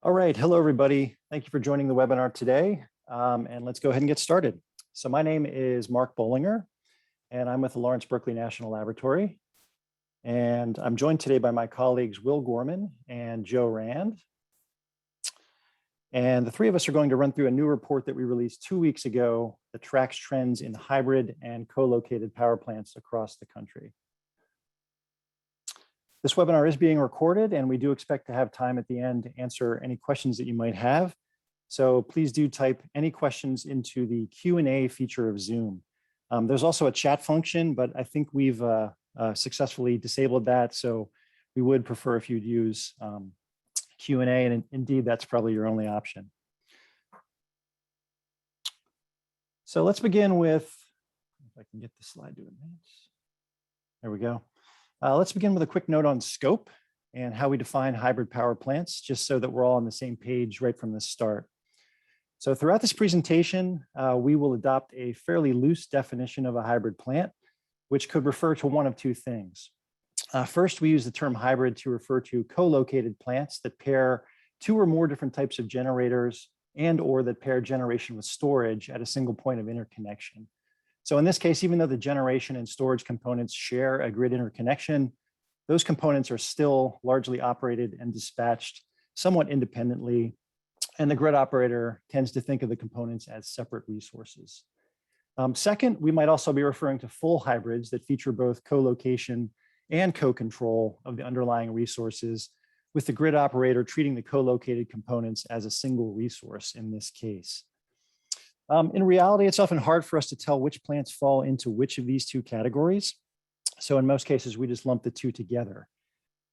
All right, hello everybody. Thank you for joining the webinar today. And let's go ahead and get started. So my name is Mark Bollinger, and I'm with the Lawrence Berkeley National Laboratory. And I'm joined today by my colleagues, Will Gorman and Joe Rand. And the three of us are going to run through a new report that we released 2 weeks ago that tracks trends in hybrid and co-located power plants across the country. This webinar is being recorded, and we do expect to have time at the end to answer any questions that you might have. So please do type any questions into the Q&A feature of Zoom. There's also a chat function, but I think we've successfully disabled that. So we would prefer if you'd use Q&A, and indeed, that's probably your only option. So let's begin with, if I can get the slide to advance. There we go. Let's begin with a quick note on scope and how we define hybrid power plants, just so that we're all on the same page right from the start. So throughout this presentation, we will adopt a fairly loose definition of a hybrid plant, which could refer to one of two things. First, we use the term hybrid to refer to co-located plants that pair two or more different types of generators and or that pair generation with storage at a single point of interconnection. So in this case, even though the generation and storage components share a grid interconnection, those components are still largely operated and dispatched somewhat independently, and the grid operator tends to think of the components as separate resources. Second, we might also be referring to full hybrids that feature both co-location and co-control of the underlying resources, with the grid operator treating the co-located components as a single resource in this case. In reality, it's often hard for us to tell which plants fall into which of these two categories. So in most cases, we just lump the two together.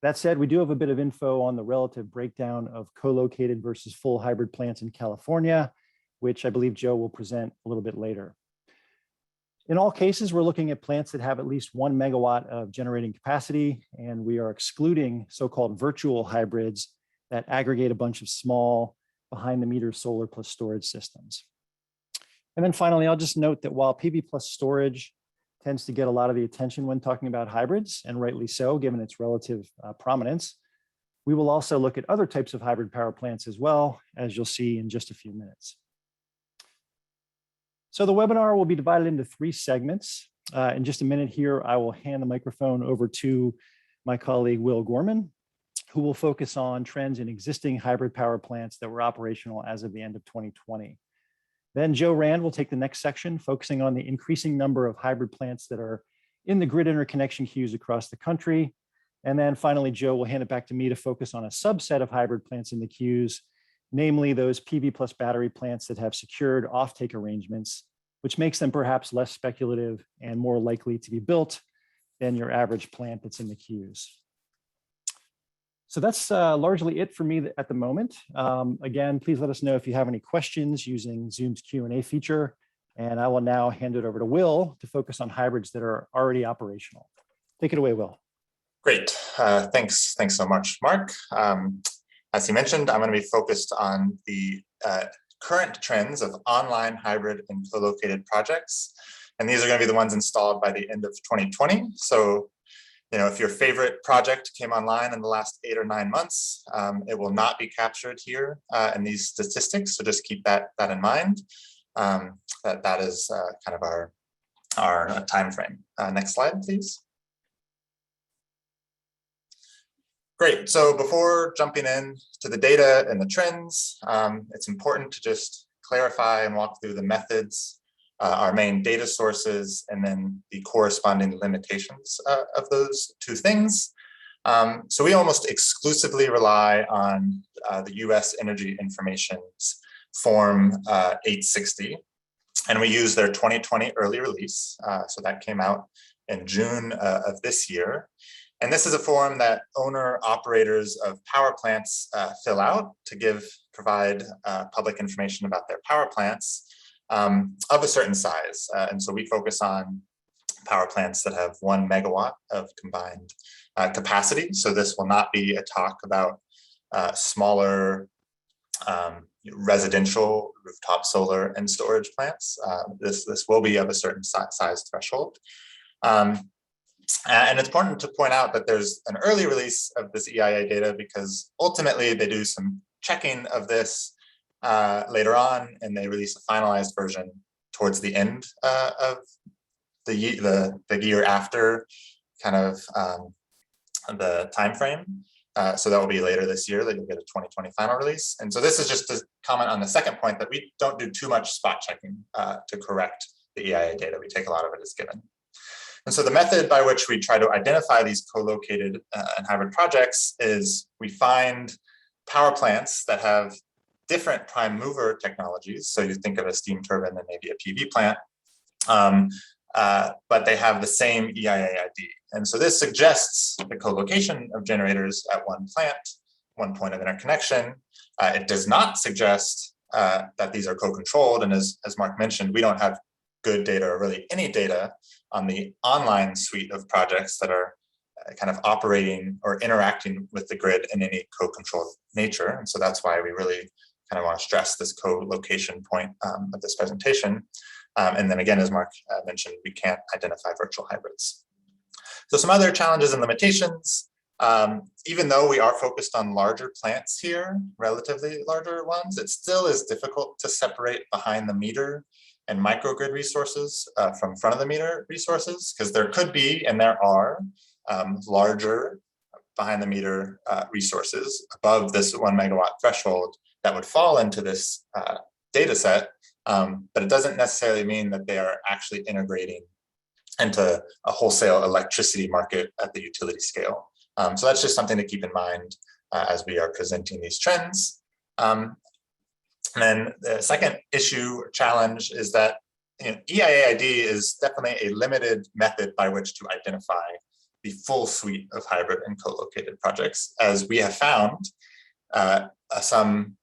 That said, we do have a bit of info on the relative breakdown of co-located versus full hybrid plants in California, which I believe Joe will present a little bit later. In all cases, we're looking at plants that have at least 1 megawatt of generating capacity, and we are excluding so-called virtual hybrids that aggregate a bunch of small behind-the-meter solar plus storage systems. And then finally, I'll just note that while PV plus storage tends to get a lot of the attention when talking about hybrids, and rightly so, given its relative prominence, we will also look at other types of hybrid power plants as well, as you'll see in just a few minutes. So the webinar will be divided into 3 segments. In just a minute here, I will hand the microphone over to my colleague, Will Gorman, who will focus on trends in existing hybrid power plants that were operational as of the end of 2020. Then Joe Rand will take the next section, focusing on the increasing number of hybrid plants that are in the grid interconnection queues across the country. And then finally, Joe will hand it back to me to focus on a subset of hybrid plants in the queues, namely those PV plus battery plants that have secured offtake arrangements, which makes them perhaps less speculative and more likely to be built than your average plant that's in the queues. So that's largely it for me at the moment. Again, please let us know if you have any questions using Zoom's Q&A feature. And I will now hand it over to Will to focus on hybrids that are already operational. Take it away, Will. Great. Thanks so much, Mark. As he mentioned, I'm going to be focused on the current trends of online hybrid and co-located projects. And these are going to be the ones installed by the end of 2020. So if your favorite project came online in the last 8 or 9 months, it will not be captured here in these statistics. So just keep that in mind. That is kind of our time frame. Next slide, please. Great. So before jumping in to the data and the trends, it's important to just clarify and walk through the methods, our main data sources, and then the corresponding limitations of those 2 things. So we almost exclusively rely on the US Energy Information's Form 860, and we use their 2020 early release. So that came out in June of this year. And this is a form that owner-operators of power plants fill out to provide public information about their power plants of a certain size. And so we focus on power plants that have 1 megawatt of combined capacity. So this will not be a talk about smaller residential rooftop solar and storage plants. This will be of a certain size threshold. And it's important to point out that there's an early release of this EIA data because ultimately they do some checking of this later on, and they release a finalized version towards the end of the year after kind of the time frame. So that will be later this year that you'll get a 2020 final release. And so this is just to comment on the second point that we don't do too much spot checking to correct the EIA data. We take a lot of it as given. And so the method by which we try to identify these co-located and hybrid projects is we find power plants that have different prime mover technologies. So you think of a steam turbine and maybe a PV plant, but they have the same EIA ID. And so this suggests the co-location of generators at one plant, one point of interconnection. It does not suggest that these are co-controlled. And as Mark mentioned, we don't have good data or really any data on the online suite of projects that are kind of operating or interacting with the grid in any co-controlled nature. And so that's why we really kind of want to stress this co-location point of this presentation. And then again, as Mark mentioned, we can't identify virtual hybrids. So some other challenges and limitations, even though we are focused on larger plants here, relatively larger ones, it still is difficult to separate behind the meter and microgrid resources from front of the meter resources, because there could be, and there are, larger behind the meter resources above this 1 megawatt threshold that would fall into this data set, but it doesn't necessarily mean that they are actually integrating into a wholesale electricity market at the utility scale. So that's just something to keep in mind as we are presenting these trends. And then the second issue or challenge is that EIA ID is definitely a limited method by which to identify the full suite of hybrid and co-located projects, as we have found some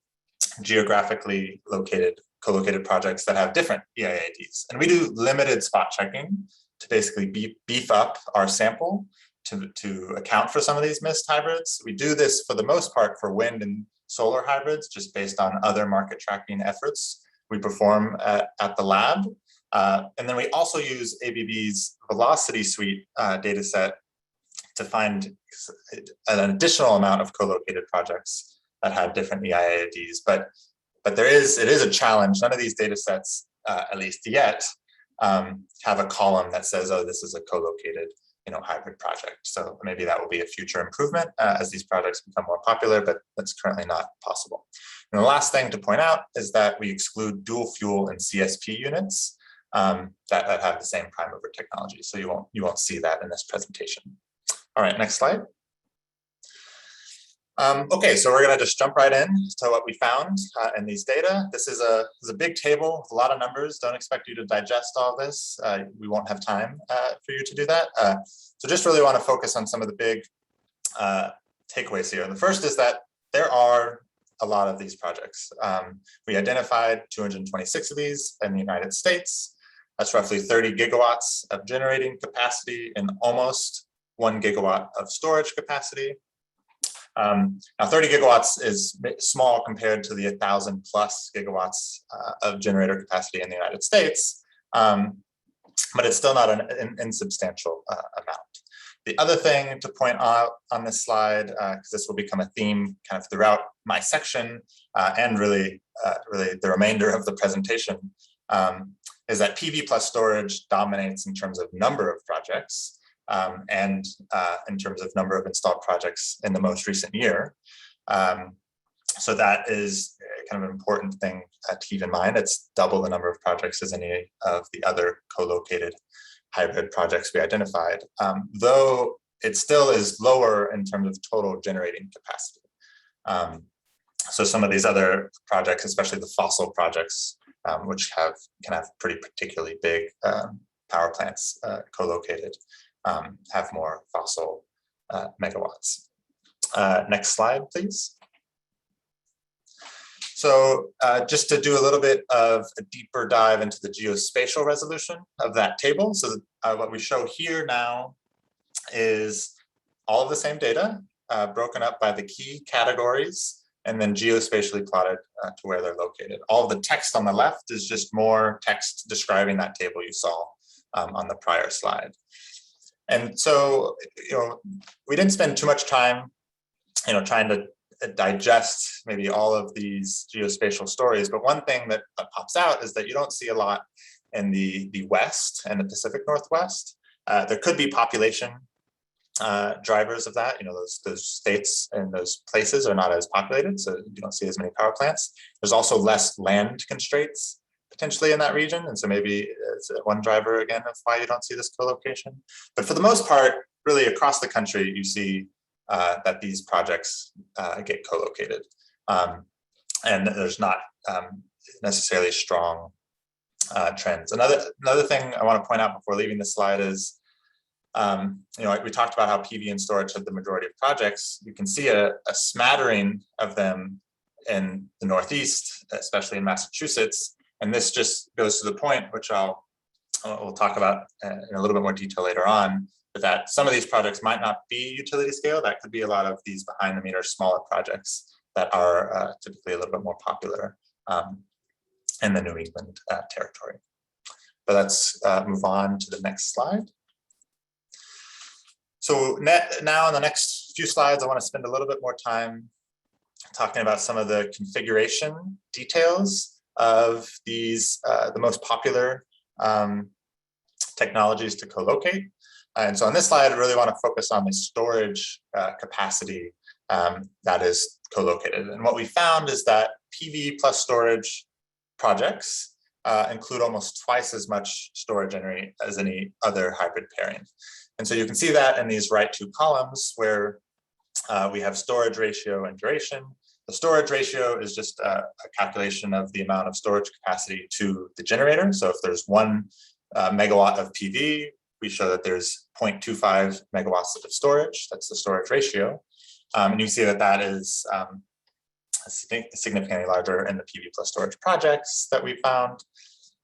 geographically located co-located projects that have different EIA IDs. And we do limited spot checking to basically beef up our sample to account for some of these missed hybrids. We do this for the most part for wind and solar hybrids, just based on other market tracking efforts we perform at the lab. And then we also use ABB's Velocity Suite data set to find an additional amount of co-located projects that have different EIA IDs. But it is a challenge. None of these data sets, at least yet, have a column that says, oh, this is a co-located hybrid project. So maybe that will be a future improvement as these projects become more popular, but that's currently not possible. And the last thing to point out is that we exclude dual fuel and CSP units that have the same prime mover technology. So you won't see that in this presentation. All right, next slide. Okay, so we're going to just jump right in to what we found in these data. This is a big table with a lot of numbers. Don't expect you to digest all this. We won't have time for you to do that. So just really want to focus on some of the big takeaways here. The first is that there are a lot of these projects. We identified 226 of these in the United States. That's roughly 30 gigawatts of generating capacity and almost 1 gigawatt of storage capacity. Now 30 gigawatts is small compared to the 1,000 plus gigawatts of generator capacity in the United States, but it's still not an insubstantial amount. The other thing to point out on this slide, because this will become a theme kind of throughout my section and really the remainder of the presentation, is that PV plus storage dominates in terms of number of projects. And in terms of number of installed projects in the most recent year. So that is kind of an important thing to keep in mind. It's double the number of projects as any of the other co-located hybrid projects we identified, though it still is lower in terms of total generating capacity. So some of these other projects, especially the fossil projects, which can have pretty particularly big power plants co-located, have more fossil megawatts. Next slide, please. So just to do a little bit of a deeper dive into the geospatial resolution of that table. So what we show here now is all of the same data broken up by the key categories and then geospatially plotted to where they're located. All of the text on the left is just more text describing that table you saw on the prior slide. And so, we didn't spend too much time, trying to digest maybe all of these geospatial stories. But one thing that pops out is that you don't see a lot in the West and the Pacific Northwest. There could be population drivers of that. Those states and those places are not as populated, so you don't see as many power plants. There's also less land constraints potentially in that region, and so maybe it's one driver again of why you don't see this co-location. But for the most part, really across the country, you see that these projects get co-located, and there's not necessarily strong trends. Another thing I want to point out before leaving this slide is, we talked about how PV and storage have the majority of projects. You can see a smattering of them in the Northeast, especially in Massachusetts. And this just goes to the point, which we'll talk about in a little bit more detail later on, but that some of these projects might not be utility scale. That could be a lot of these behind the meter smaller projects that are typically a little bit more popular in the New England territory. But let's move on to the next slide. So now in the next few slides, I want to spend a little bit more time talking about some of the configuration details of these, the most popular technologies to co-locate. And so on this slide, I really want to focus on the storage capacity that is co-located. And what we found is that PV plus storage projects include almost twice as much storage energy as any other hybrid pairing. And so you can see that in these right two columns where we have storage ratio and duration. The storage ratio is just a calculation of the amount of storage capacity to the generator. So if there's 1 megawatt of PV, we show that there's 0.25 megawatts of storage. That's the storage ratio. And you see that that is significantly larger in the PV plus storage projects that we found.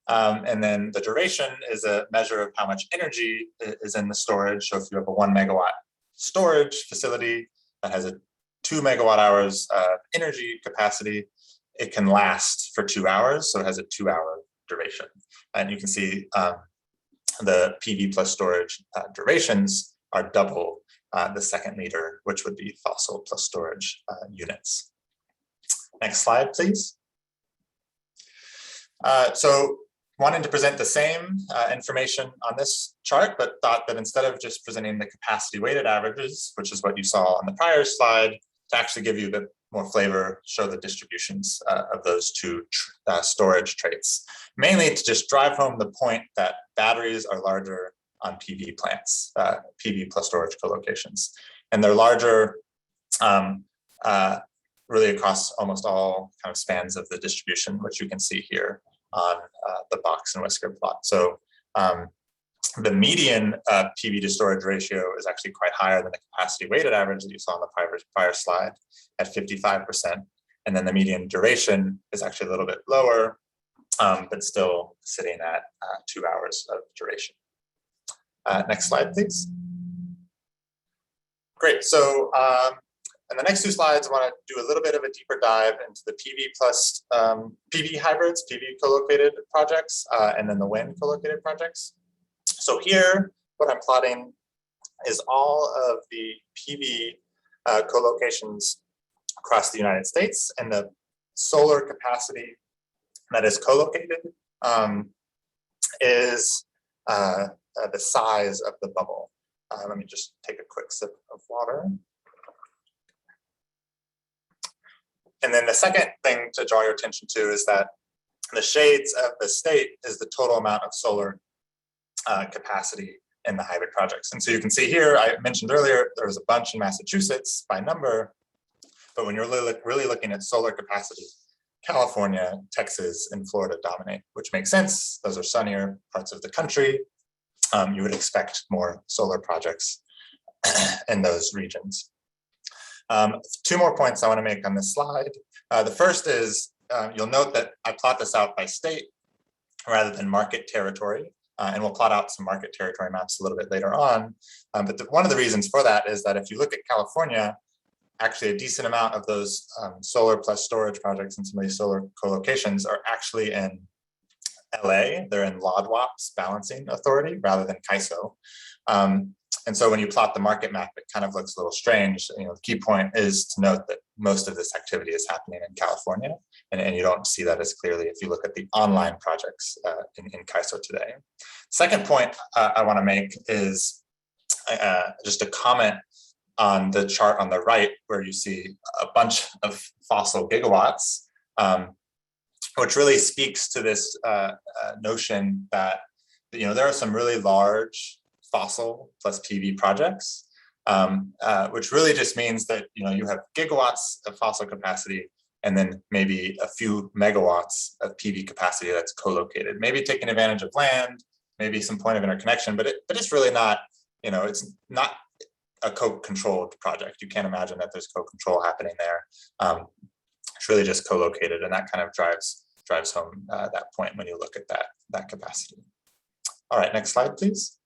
And then the duration is a measure of how much energy is in the storage. So if you have a 1 megawatt storage facility that has a 2 megawatt hours of energy capacity, it can last for 2 hours. So it has a 2-hour duration. And you can see the PV plus storage durations are double the second meter, which would be fossil plus storage units. Next slide, please. So wanting to present the same information on this chart, but thought that instead of just presenting the capacity weighted averages, which is what you saw on the prior slide, to actually give you a bit more flavor, show the distributions of those two storage traits, mainly to just drive home the point that batteries are larger on PV plants, PV plus storage co-locations. And they're larger really across almost all kind of spans of the distribution, which you can see here on the box and whisker plot. So the median PV to storage ratio is actually quite higher than the capacity weighted average that you saw on the prior slide at 55%. And then the median duration is actually a little bit lower, but still sitting at 2 hours of duration. Next slide, please. Great. So in the next 2 slides, I want to do a little bit of a deeper dive into the PV plus PV hybrids, PV co-located projects, and then the wind co-located projects. So here, what I'm plotting is all of the PV co-locations across the United States, and the solar capacity that is co-located is the size of the bubble. Let me just take a quick sip of water. And then the second thing to draw your attention to is that the shades of the state is the total amount of solar capacity in the hybrid projects. And so you can see here, I mentioned earlier, there was a bunch in Massachusetts by number, but when you're really looking at solar capacity, California, Texas, and Florida dominate, which makes sense. Those are sunnier parts of the country. You would expect more solar projects in those regions. 2 more points I want to make on this slide. The first is you'll note that I plot this out by state rather than market territory, and we'll plot out some market territory maps a little bit later on. But one of the reasons for that is that if you look at California, actually a decent amount of those solar plus storage projects and some of these solar co-locations are actually in LA. They're in LODWAP's balancing authority rather than CAISO. And so when you plot the market map, it kind of looks a little strange. The key point is to note that most of this activity is happening in California, and you don't see that as clearly if you look at the online projects in CAISO today. Second point I want to make is just a comment on the chart on the right, where you see a bunch of fossil gigawatts, which really speaks to this notion that there are some really large fossil plus PV projects, which really just means that you have gigawatts of fossil capacity and then maybe a few megawatts of PV capacity that's co-located, maybe taking advantage of land, maybe some point of interconnection, but it's really not, it's not a co-controlled project. You can't imagine that there's co-control happening there. It's really just co-located, and that kind of drives home that point when you look at that capacity. All right, next slide, please.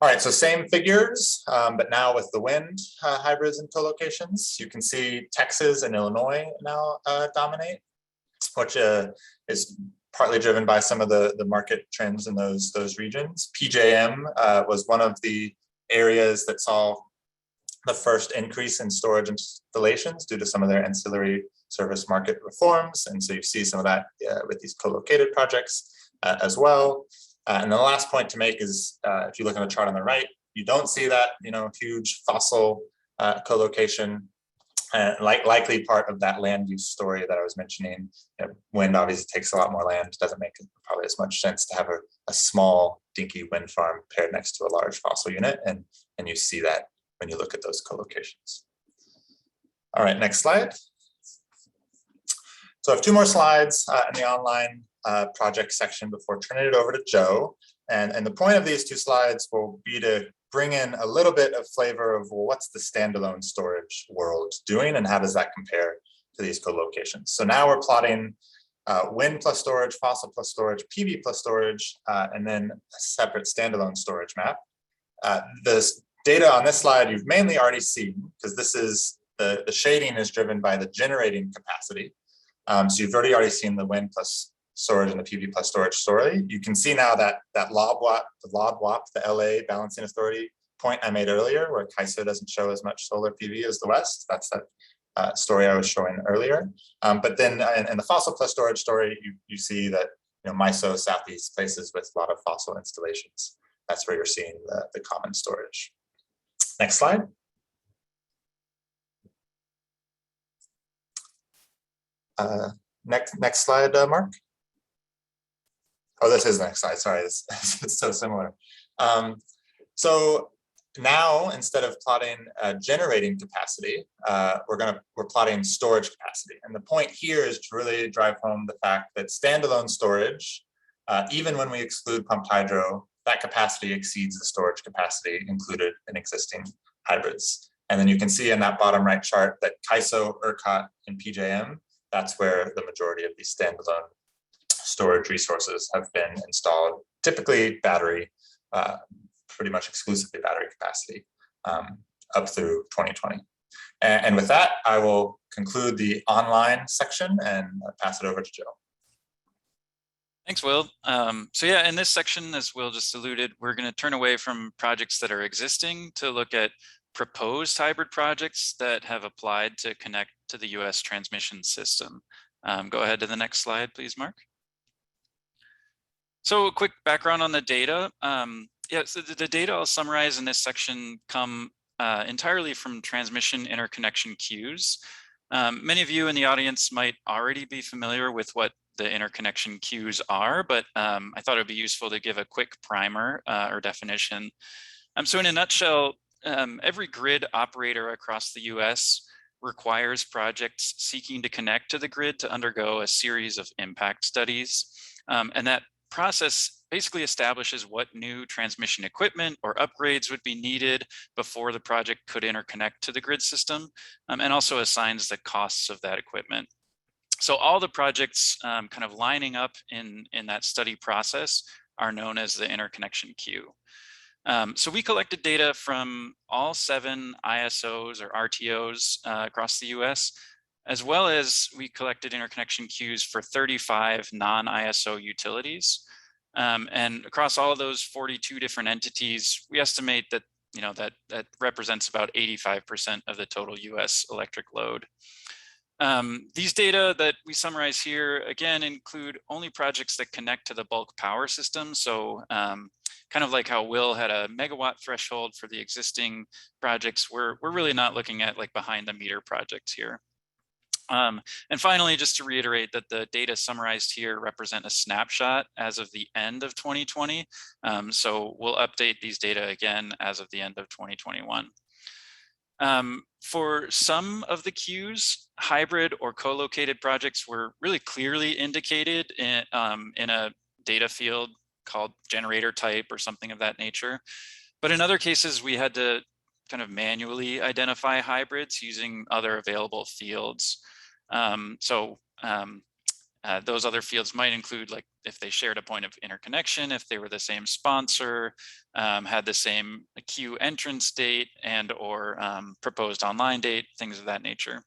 All right, so same figures, but now with the wind hybrids and co-locations. You can see Texas and Illinois now dominate, which is partly driven by some of the market trends in those regions. PJM was one of the areas that saw the first increase in storage installations due to some of their ancillary service market reforms. And so you see some of that with these co-located projects as well. And the last point to make is, if you look at the chart on the right, you don't see that huge fossil co-location, likely part of that land use story that I was mentioning. Wind obviously takes a lot more land. It doesn't make probably as much sense to have a small dinky wind farm paired next to a large fossil unit, and you see that when you look at those co-locations. All right, next slide. So I have two more slides in the online project section before turning it over to Joe. And the point of these two slides will be to bring in a little bit of flavor of, well, what's the standalone storage world doing and how does that compare to these co-locations? So now we're plotting wind plus storage, fossil plus storage, PV plus storage, and then a separate standalone storage map. This data on this slide you've mainly already seen, because this is the shading is driven by the generating capacity. So you've already seen the wind plus storage and the PV plus storage story. You can see now that LOBWAP, the LA Balancing Authority point I made earlier, where CAISO doesn't show as much solar PV as the West. That's that story I was showing earlier. But then in the fossil plus storage story, you see that MISO, Southeast, places with a lot of fossil installations. That's where you're seeing the common storage. Next slide. Next slide, Mark. Oh, this is the next slide. Sorry, it's so similar. So now, instead of plotting generating capacity, we're plotting storage capacity. And the point here is to really drive home the fact that standalone storage, even when we exclude pumped hydro, that capacity exceeds the storage capacity included in existing hybrids. And then you can see in that bottom right chart that CAISO, ERCOT, and PJM, that's where the majority of these standalone storage resources have been installed, typically battery, pretty much exclusively battery capacity, up through 2020. And with that, I will conclude the online section and pass it over to Joe. Thanks, Will. So yeah, in this section, as Will just alluded, we're going to turn away from projects that are existing to look at proposed hybrid projects that have applied to connect to the US transmission system. Go ahead to the next slide, please, Mark. So a quick background on the data. Yeah, so the data I'll summarize in this section come entirely from transmission interconnection queues. Many of you in the audience might already be familiar with what the interconnection queues are, but I thought it would be useful to give a quick primer or definition. So in a nutshell, every grid operator across the US requires projects seeking to connect to the grid to undergo a series of impact studies. And that process basically establishes what new transmission equipment or upgrades would be needed before the project could interconnect to the grid system, and also assigns the costs of that equipment. So all the projects kind of lining up in that study process are known as the interconnection queue. So we collected data from all 7 ISOs or RTOs across the US, as well as we collected interconnection queues for 35 non-ISO utilities. And across all of those 42 different entities, we estimate that that represents about 85% of the total US electric load. These data that we summarize here, again, include only projects that connect to the bulk power system. So kind of like how Will had a megawatt threshold for the existing projects, we're really not looking at like behind the meter projects here. And finally, just to reiterate that the data summarized here represent a snapshot as of the end of 2020. So we'll update these data again as of the end of 2021. For some of the queues, hybrid or co-located projects were really clearly indicated in a data field called generator type or something of that nature. But in other cases, we had to kind of manually identify hybrids using other available fields. Those other fields might include like if they shared a point of interconnection, if they were the same sponsor, had the same queue entrance date and or proposed online date, things of that nature.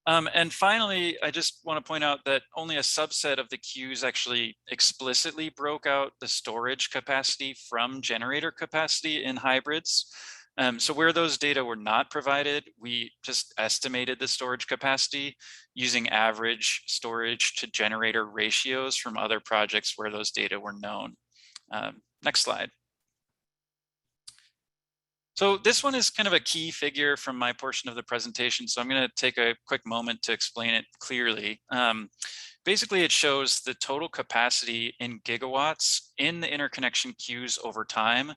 And finally, I just want to point out that only a subset of the queues actually explicitly broke out the storage capacity from generator capacity in hybrids. So where those data were not provided, we just estimated the storage capacity using average storage to generator ratios from other projects where those data were known. Next slide. So this one is kind of a key figure from my portion of the presentation. So I'm going to take a quick moment to explain it clearly. Basically, it shows the total capacity in gigawatts in the interconnection queues over time,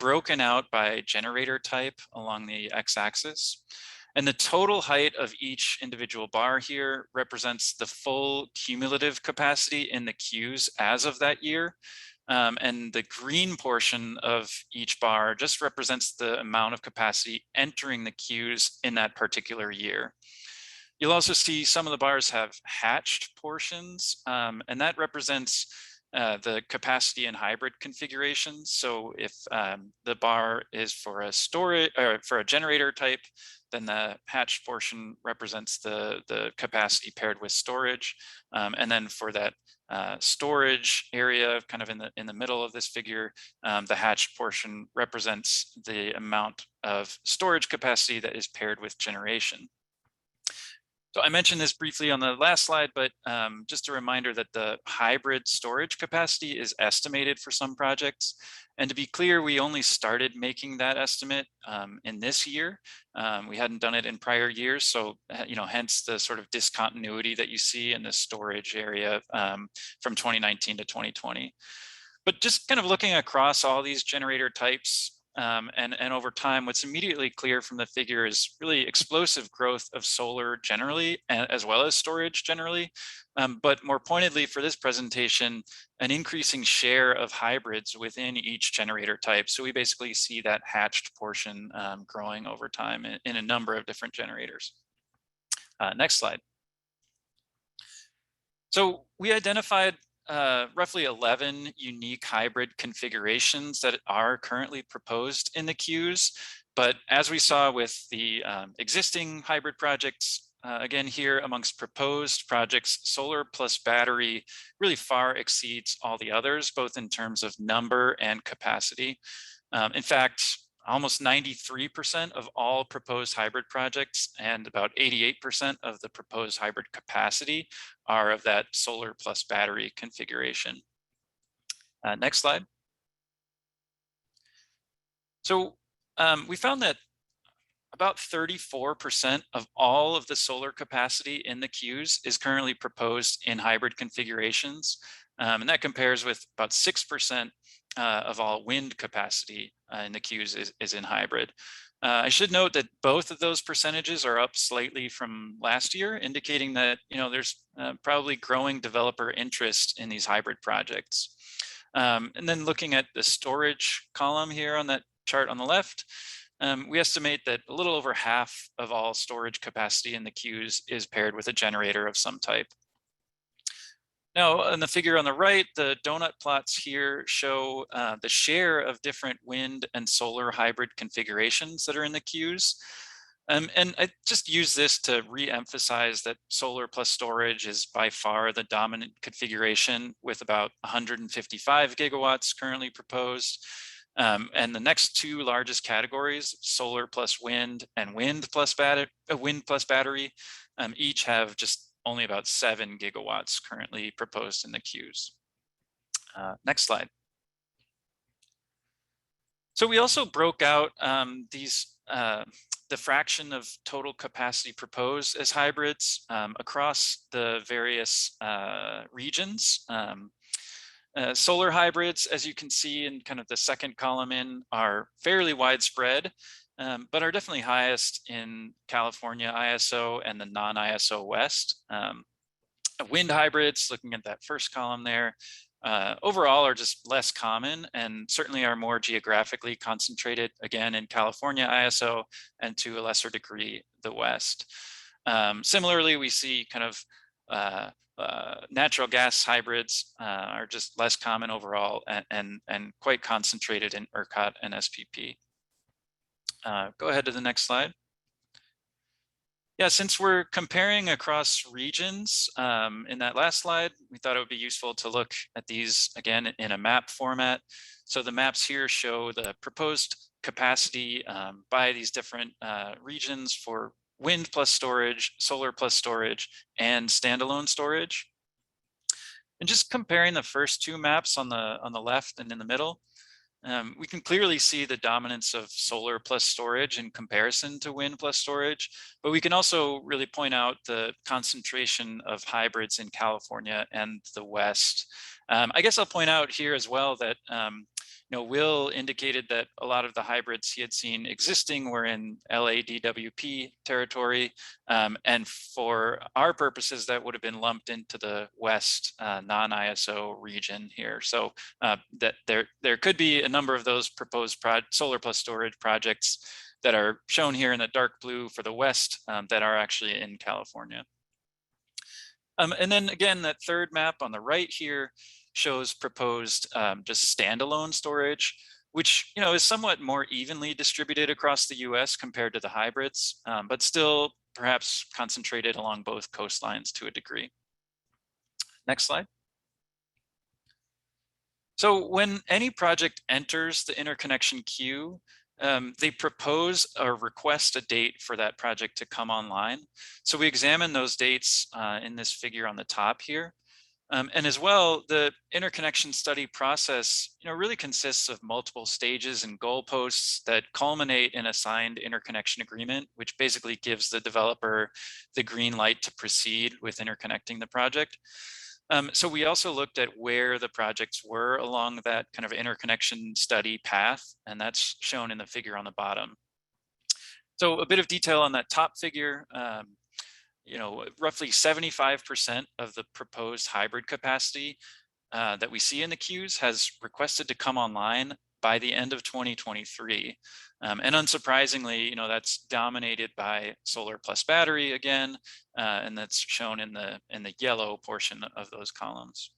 broken out by generator type along the x-axis. And the total height of each individual bar here represents the full cumulative capacity in the queues as of that year. And the green portion of each bar just represents the amount of capacity entering the queues in that particular year. You'll also see some of the bars have hatched portions, and that represents the capacity in hybrid configurations. So if the bar is for a storage or for a generator type, then the hatched portion represents the capacity paired with storage. And then for that storage area, kind of in the middle of this figure, the hatched portion represents the amount of storage capacity that is paired with generation. So I mentioned this briefly on the last slide, but just a reminder that the hybrid storage capacity is estimated for some projects. And to be clear, we only started making that estimate in this year. We hadn't done it in prior years. So, hence the sort of discontinuity that you see in the storage area from 2019 to 2020. But just kind of looking across all these generator types, and over time, what's immediately clear from the figure is really explosive growth of solar generally, as well as storage generally. But more pointedly for this presentation, an increasing share of hybrids within each generator type. So we basically see that hatched portion growing over time in a number of different generators. Next slide. So we identified roughly 11 unique hybrid configurations that are currently proposed in the queues. But as we saw with the existing hybrid projects, again here amongst proposed projects, solar plus battery really far exceeds all the others, both in terms of number and capacity. In fact, almost 93% of all proposed hybrid projects and about 88% of the proposed hybrid capacity are of that solar plus battery configuration. Next slide. So we found that about 34% of all of the solar capacity in the queues is currently proposed in hybrid configurations. And that compares with about 6% of all wind capacity in the queues is in hybrid. I should note that both of those percentages are up slightly from last year, indicating that there's probably growing developer interest in these hybrid projects. And then looking at the storage column here on that chart on the left, we estimate that a little over half of all storage capacity in the queues is paired with a generator of some type. Now, in the figure on the right, the donut plots here show the share of different wind and solar hybrid configurations that are in the queues. And I just use this to re-emphasize that solar plus storage is by far the dominant configuration with about 155 gigawatts currently proposed. And the next two largest categories, solar plus wind and wind plus battery, each have just only about 7 gigawatts currently proposed in the queues. Next slide. So we also broke out the fraction of total capacity proposed as hybrids across the various regions. Solar hybrids, as you can see in kind of the second column in, are fairly widespread, but are definitely highest in California ISO and the non-ISO West. Wind hybrids, looking at that first column there, overall are just less common and certainly are more geographically concentrated, again, in California ISO and to a lesser degree, the West. Similarly, we see kind of natural gas hybrids are just less common overall and quite concentrated in ERCOT and SPP. Go ahead to the next slide. Yeah, since we're comparing across regions in that last slide, we thought it would be useful to look at these again in a map format. So the maps here show the proposed capacity by these different regions for wind plus storage, solar plus storage, and standalone storage. And just comparing the first two maps on the left and in the middle, we can clearly see the dominance of solar plus storage in comparison to wind plus storage, but we can also really point out the concentration of hybrids in California and the West. I guess I'll point out here as well that Will indicated that a lot of the hybrids he had seen existing were in LADWP territory, and for our purposes, that would have been lumped into the West non-ISO region here. So that there could be a number of those proposed solar plus storage projects that are shown here in the dark blue for the West that are actually in California. And then again, that third map on the right here shows proposed just standalone storage, which is somewhat more evenly distributed across the US compared to the hybrids, but still perhaps concentrated along both coastlines to a degree. Next slide. So when any project enters the interconnection queue, they propose or request a date for that project to come online. So we examine those dates in this figure on the top here. And as well, the interconnection study process really consists of multiple stages and goalposts that culminate in a signed interconnection agreement, which basically gives the developer the green light to proceed with interconnecting the project. So we also looked at where the projects were along that kind of interconnection study path, and that's shown in the figure on the bottom. So a bit of detail on that top figure. Roughly 75% of the proposed hybrid capacity that we see in the queues has requested to come online by the end of 2023. And unsurprisingly, that's dominated by solar plus battery again, and that's shown in the yellow portion of those columns.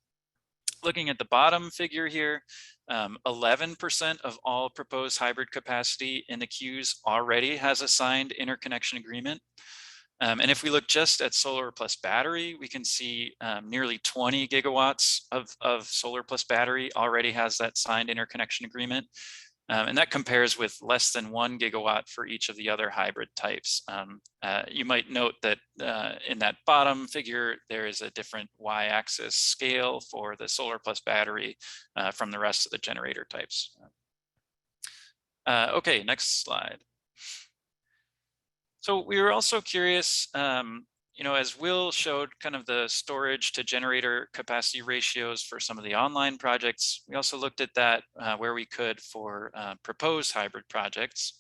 Looking at the bottom figure here, 11% of all proposed hybrid capacity in the queues already has a signed interconnection agreement. And if we look just at solar plus battery, we can see nearly 20 gigawatts of solar plus battery already has that signed interconnection agreement. And that compares with less than 1 gigawatt for each of the other hybrid types. You might note that in that bottom figure, there is a different y-axis scale for the solar plus battery from the rest of the generator types. Okay, next slide. So we were also curious, as Will showed kind of the storage to generator capacity ratios for some of the online projects, we also looked at that where we could for proposed hybrid projects.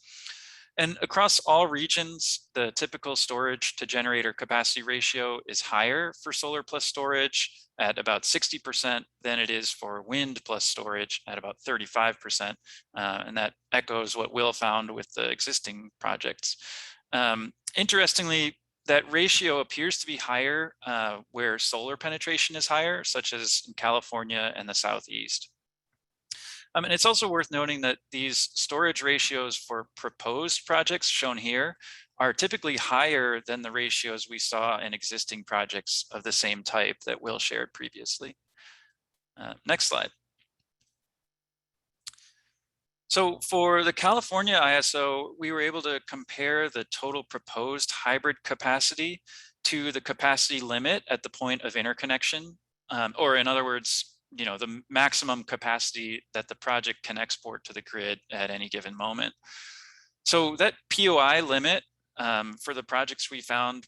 And across all regions, the typical storage to generator capacity ratio is higher for solar plus storage at about 60% than it is for wind plus storage at about 35%. And that echoes what Will found with the existing projects. Interestingly, that ratio appears to be higher where solar penetration is higher, such as in California and the Southeast. And it's also worth noting that these storage ratios for proposed projects shown here are typically higher than the ratios we saw in existing projects of the same type that Will shared previously. Next slide. So for the California ISO, we were able to compare the total proposed hybrid capacity to the capacity limit at the point of interconnection, or in other words, the maximum capacity that the project can export to the grid at any given moment. So that POI limit for the projects we found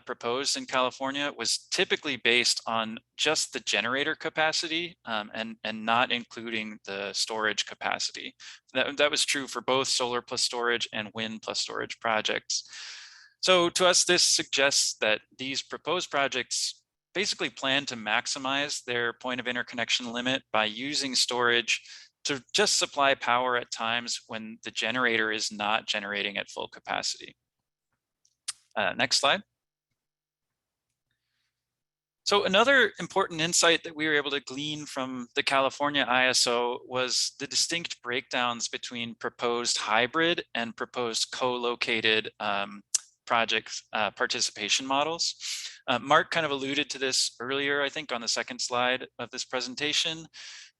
proposed in California was typically based on just the generator capacity and not including the storage capacity. That was true for both solar plus storage and wind plus storage projects. So to us, this suggests that these proposed projects basically plan to maximize their point of interconnection limit by using storage to just supply power at times when the generator is not generating at full capacity. Next slide. So another important insight that we were able to glean from the California ISO was the distinct breakdowns between proposed hybrid and proposed co-located project participation models. Mark kind of alluded to this earlier, I think, on the second slide of this presentation.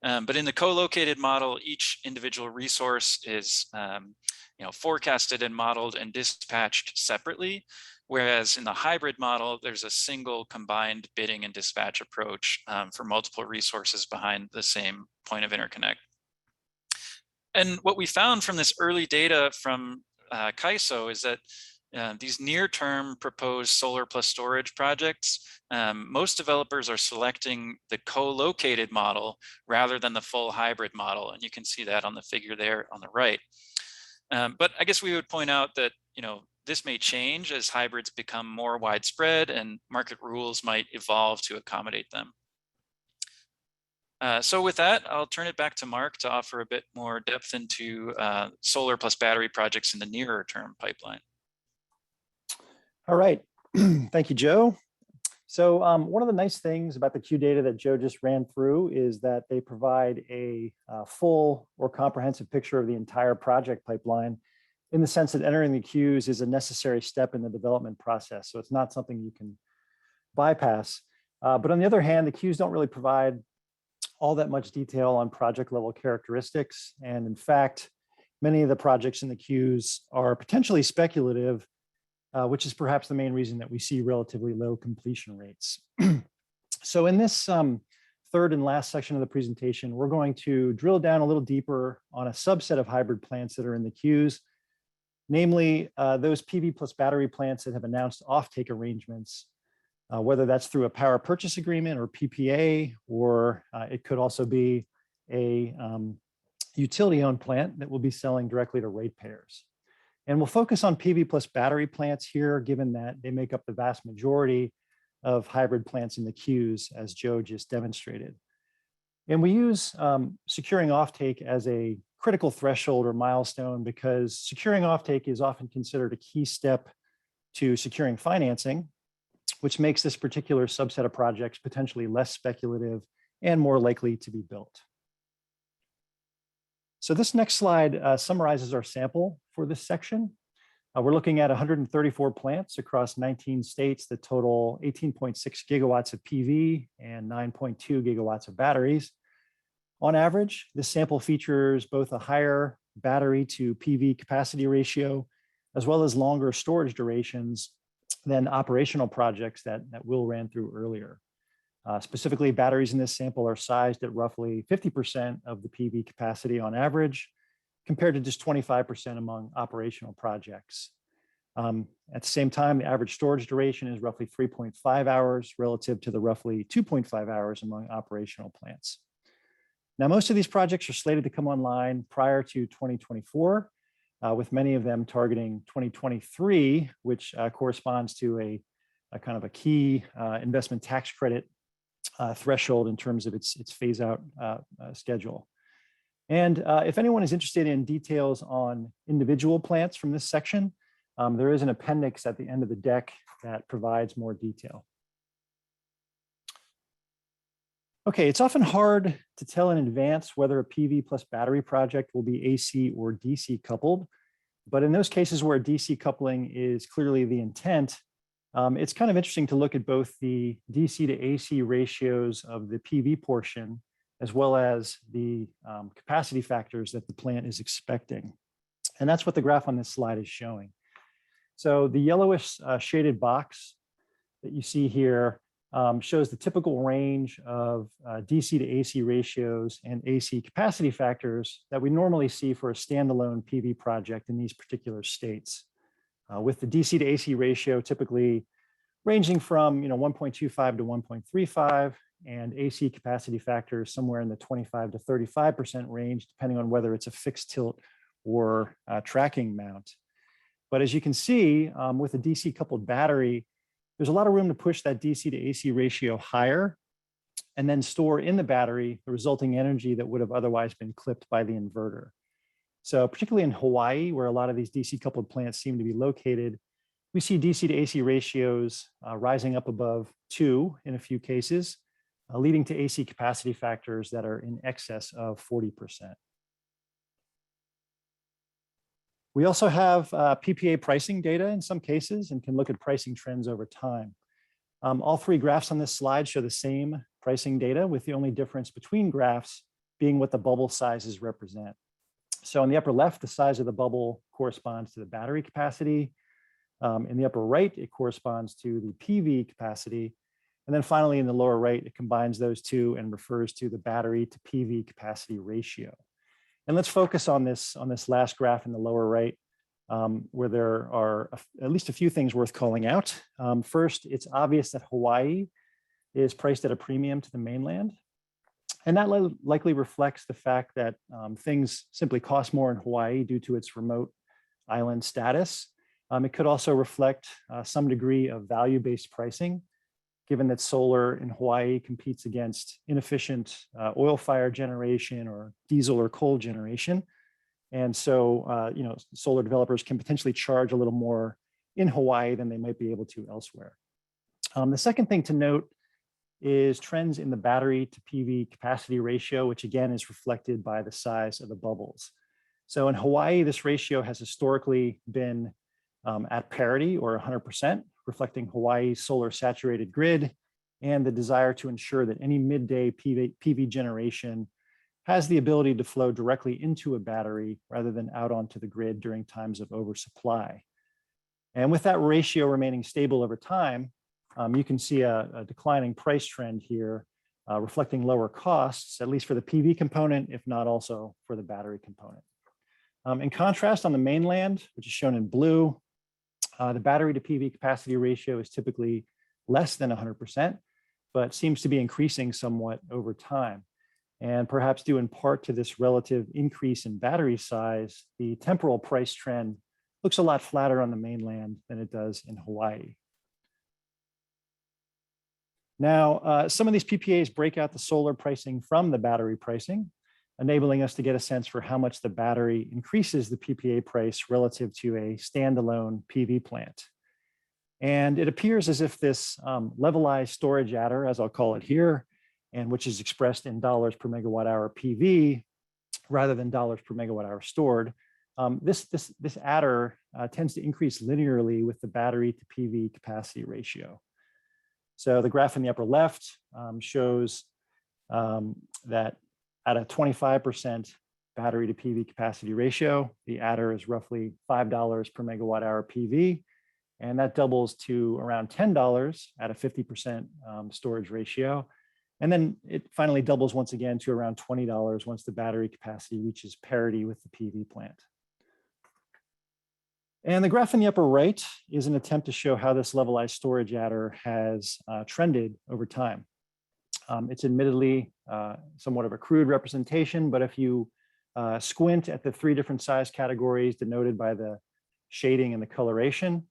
But in the co-located model, each individual resource is forecasted and modeled and dispatched separately. Whereas in the hybrid model, there's a single combined bidding and dispatch approach for multiple resources behind the same point of interconnect. And what we found from this early data from CAISO is that these near-term proposed solar plus storage projects, most developers are selecting the co-located model rather than the full hybrid model. And you can see that on the figure there on the right. But I guess we would point out that, this may change as hybrids become more widespread and market rules might evolve to accommodate them. So with that, I'll turn it back to Mark to offer a bit more depth into solar plus battery projects in the nearer term pipeline. All right, thank you, Joe. So one of the nice things about the Q data that Joe just ran through is that they provide a full or comprehensive picture of the entire project pipeline, in the sense that entering the queues is a necessary step in the development process. So it's not something you can bypass. But on the other hand, the queues don't really provide all that much detail on project level characteristics. And in fact, many of the projects in the queues are potentially speculative, which is perhaps the main reason that we see relatively low completion rates. So in this third and last section of the presentation, we're going to drill down a little deeper on a subset of hybrid plants that are in the queues, namely those PV plus battery plants that have announced offtake arrangements, whether that's through a power purchase agreement or PPA, or it could also be a utility-owned plant that will be selling directly to ratepayers. And we'll focus on PV plus battery plants here, given that they make up the vast majority of hybrid plants in the queues, as Joe just demonstrated. And we use securing offtake as a critical threshold or milestone because securing offtake is often considered a key step to securing financing, which makes this particular subset of projects potentially less speculative and more likely to be built. So this next slide summarizes our sample for this section. We're looking at 134 plants across 19 states that total 18.6 gigawatts of PV and 9.2 gigawatts of batteries. On average, this sample features both a higher battery to PV capacity ratio, as well as longer storage durations than operational projects that Will ran through earlier. Specifically, batteries in this sample are sized at roughly 50% of the PV capacity on average, compared to just 25% among operational projects. At the same time, the average storage duration is roughly 3.5 hours relative to the roughly 2.5 hours among operational plants. Now, most of these projects are slated to come online prior to 2024, with many of them targeting 2023, which corresponds to a kind of a key investment tax credit threshold in terms of its phase out schedule. And if anyone is interested in details on individual plants from this section, there is an appendix at the end of the deck that provides more detail. Okay, it's often hard to tell in advance whether a PV plus battery project will be AC or DC coupled, but in those cases where DC coupling is clearly the intent, it's kind of interesting to look at both the DC to AC ratios of the PV portion as well as the capacity factors that the plant is expecting. And that's what the graph on this slide is showing. So the yellowish shaded box that you see here shows the typical range of DC to AC ratios and AC capacity factors that we normally see for a standalone PV project in these particular states. With the DC to AC ratio typically ranging from 1.25 to 1.35, and AC capacity factors somewhere in the 25 to 35% range, depending on whether it's a fixed tilt or tracking mount. But as you can see, with a DC coupled battery, there's a lot of room to push that DC to AC ratio higher and then store in the battery the resulting energy that would have otherwise been clipped by the inverter. So particularly in Hawaii, where a lot of these DC coupled plants seem to be located, we see DC to AC ratios rising up above 2 in a few cases, leading to AC capacity factors that are in excess of 40%. We also have PPA pricing data in some cases and can look at pricing trends over time. All three graphs on this slide show the same pricing data, with the only difference between graphs being what the bubble sizes represent. So in the upper left, the size of the bubble corresponds to the battery capacity. In the upper right, it corresponds to the PV capacity. And then finally, in the lower right, it combines those two and refers to the battery to PV capacity ratio. And let's focus on this last graph in the lower right, where there are at least a few things worth calling out. First, it's obvious that Hawaii is priced at a premium to the mainland. And that likely reflects the fact that things simply cost more in Hawaii due to its remote island status. It could also reflect some degree of value-based pricing, given that solar in Hawaii competes against inefficient oil fire generation or diesel or coal generation. And so, solar developers can potentially charge a little more in Hawaii than they might be able to elsewhere. The second thing to note is trends in the battery to PV capacity ratio, which again is reflected by the size of the bubbles. So in Hawaii, this ratio has historically been at parity or 100%, reflecting Hawaii's solar saturated grid and the desire to ensure that any midday PV generation has the ability to flow directly into a battery rather than out onto the grid during times of oversupply. And with that ratio remaining stable over time, you can see a declining price trend here, reflecting lower costs, at least for the PV component, if not also for the battery component. In contrast, on the mainland, which is shown in blue, the battery to PV capacity ratio is typically less than 100%, but seems to be increasing somewhat over time. And perhaps due in part to this relative increase in battery size, the temporal price trend looks a lot flatter on the mainland than it does in Hawaii. Now, some of these PPAs break out the solar pricing from the battery pricing, enabling us to get a sense for how much the battery increases the PPA price relative to a standalone PV plant. And it appears as if this levelized storage adder, as I'll call it here, and which is expressed in dollars per megawatt hour PV rather than dollars per megawatt hour stored, this adder tends to increase linearly with the battery to PV capacity ratio. So the graph in the upper left shows that at a 25% battery to PV capacity ratio, the adder is roughly $5 per megawatt hour PV, and that doubles to around $10 at a 50% storage ratio. And then it finally doubles once again to around $20 once the battery capacity reaches parity with the PV plant. And the graph in the upper right is an attempt to show how this levelized storage adder has trended over time. It's admittedly somewhat of a crude representation, but if you squint at the three different size categories denoted by the shading and the coloration,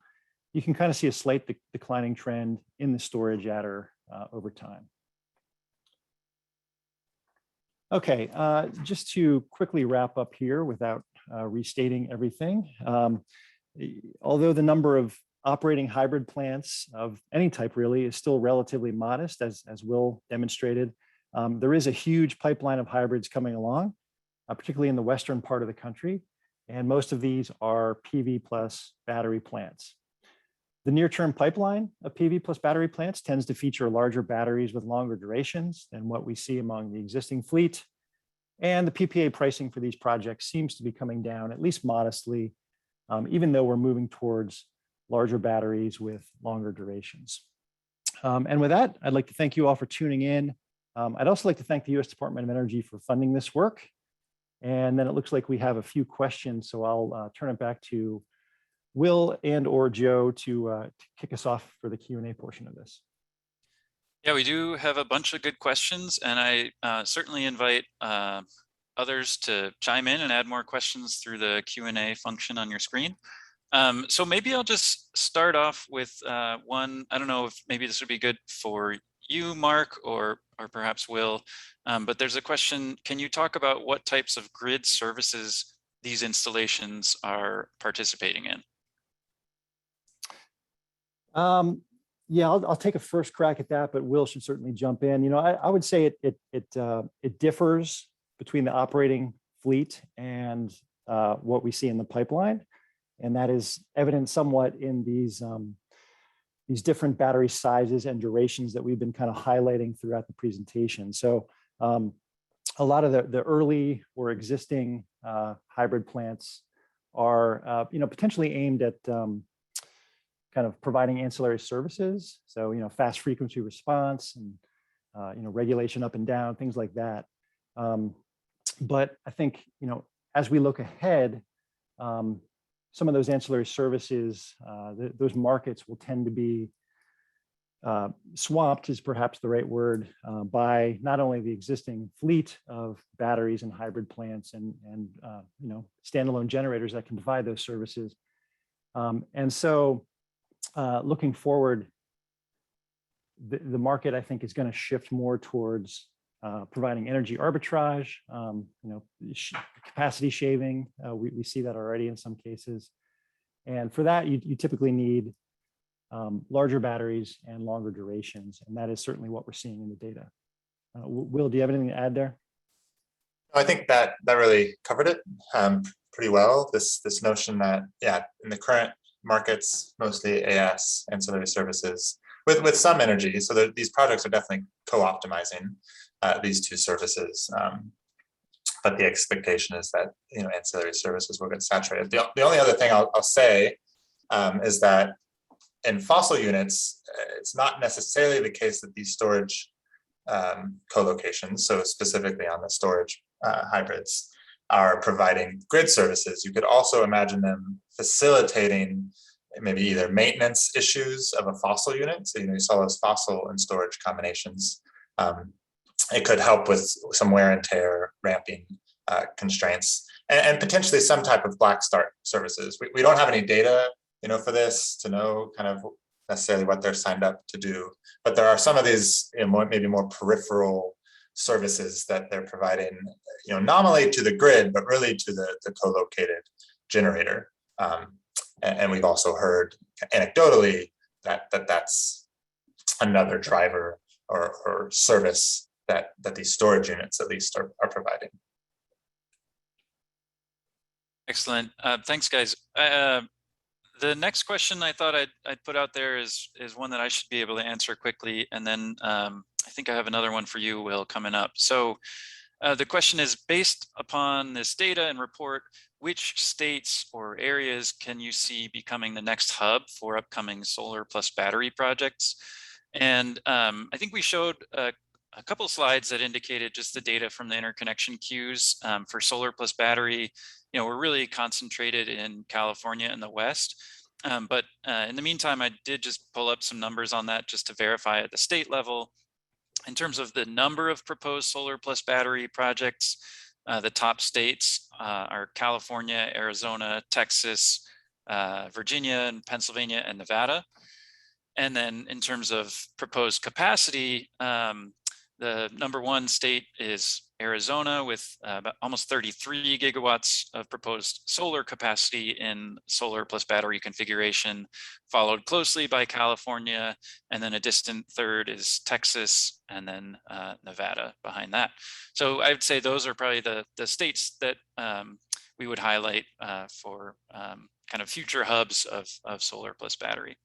you can kind of see a slight declining trend in the storage adder over time. Okay, just to quickly wrap up here without restating everything. Although the number of operating hybrid plants of any type really is still relatively modest, as Will demonstrated, there is a huge pipeline of hybrids coming along, particularly in the western part of the country. And most of these are PV plus battery plants. The near-term pipeline of PV plus battery plants tends to feature larger batteries with longer durations than what we see among the existing fleet. And the PPA pricing for these projects seems to be coming down, at least modestly, even though we're moving towards larger batteries with longer durations. And with that, I'd like to thank you all for tuning in. I'd also like to thank the U.S. Department of Energy for funding this work. And then it looks like we have a few questions, so I'll turn it back to Will and or Joe to kick us off for the Q&A portion of this. Yeah, we do have a bunch of good questions, and I certainly invite others to chime in and add more questions through the Q&A function on your screen. So maybe I'll just start off with one. I don't know if maybe this would be good for you, Mark, or perhaps Will, but there's a question. Can you talk about what types of grid services these installations are participating in? Yeah, I'll take a first crack at that, but Will should certainly jump in. You know, I would say it differs between the operating fleet and what we see in the pipeline, and that is evident somewhat in these different battery sizes and durations that we've been kind of highlighting throughout the presentation. So a lot of the early or existing hybrid plants are potentially aimed at kind of providing ancillary services. So, fast frequency response and, regulation up and down, things like that. But I think, as we look ahead, some of those ancillary services, those markets will tend to be swamped, is perhaps the right word, by not only the existing fleet of batteries and hybrid plants and standalone generators that can provide those services. And so looking forward, the market, I think, is going to shift more towards providing energy arbitrage, capacity shaving. We see that already in some cases. And for that, you typically need larger batteries and longer durations. And that is certainly what we're seeing in the data. Will, do you have anything to add there? I think that really covered it pretty well. This notion that, in the current markets, mostly AS, ancillary services, with some energy. So these projects are definitely co-optimizing these two services. But the expectation is that ancillary services will get saturated. The only other thing I'll say is that in fossil units, it's not necessarily the case that these storage co-locations, so specifically on the storage hybrids, are providing grid services. You could also imagine them facilitating maybe either maintenance issues of a fossil unit. So, you saw those fossil and storage combinations. It could help with some wear and tear, ramping constraints, and potentially some type of black start services. We don't have any data, for this to know kind of necessarily what they're signed up to do. But there are some of these, maybe more peripheral services that they're providing, nominally to the grid, but really to the co-located generator. And we've also heard anecdotally that's another driver or service that these storage units at least are providing. Excellent. Thanks, guys. The next question I thought I'd put out there is one that I should be able to answer quickly, and then I think I have another one for you, Will, coming up. So the question is, based upon this data and report, which states or areas can you see becoming the next hub for upcoming solar plus battery projects? And I think we showed a couple of slides that indicated just the data from the interconnection queues for solar plus battery. We're really concentrated in California and the West. But in the meantime, I did just pull up some numbers on that just to verify at the state level. In terms of the number of proposed solar plus battery projects, the top states are California, Arizona, Texas, Virginia, and Pennsylvania, and Nevada. And then in terms of proposed capacity, the number one state is Arizona with about almost 33 gigawatts of proposed solar capacity in solar plus battery configuration, followed closely by California, and then a distant third is Texas, and then Nevada behind that. So I would say those are probably the states that we would highlight for kind of future hubs of solar plus battery.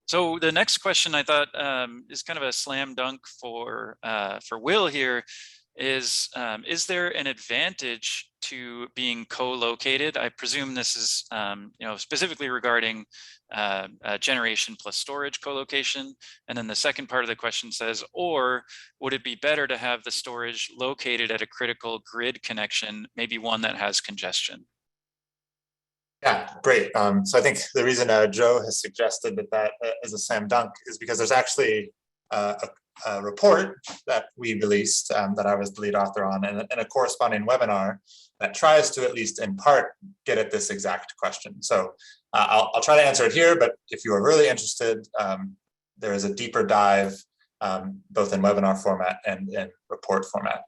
So the next question I thought is kind of a slam dunk for Will here is there an advantage to being co-located? I presume this is specifically regarding generation plus storage co-location. And then the second part of the question says, or would it be better to have the storage located at a critical grid connection, maybe one that has congestion? Yeah, great. So I think the reason Joe has suggested that is a slam dunk is because there's actually a report that we released that I was the lead author on, and a corresponding webinar that tries to, at least in part, get at this exact question. So I'll try to answer it here, but if you are really interested, there is a deeper dive both in webinar format and in report format.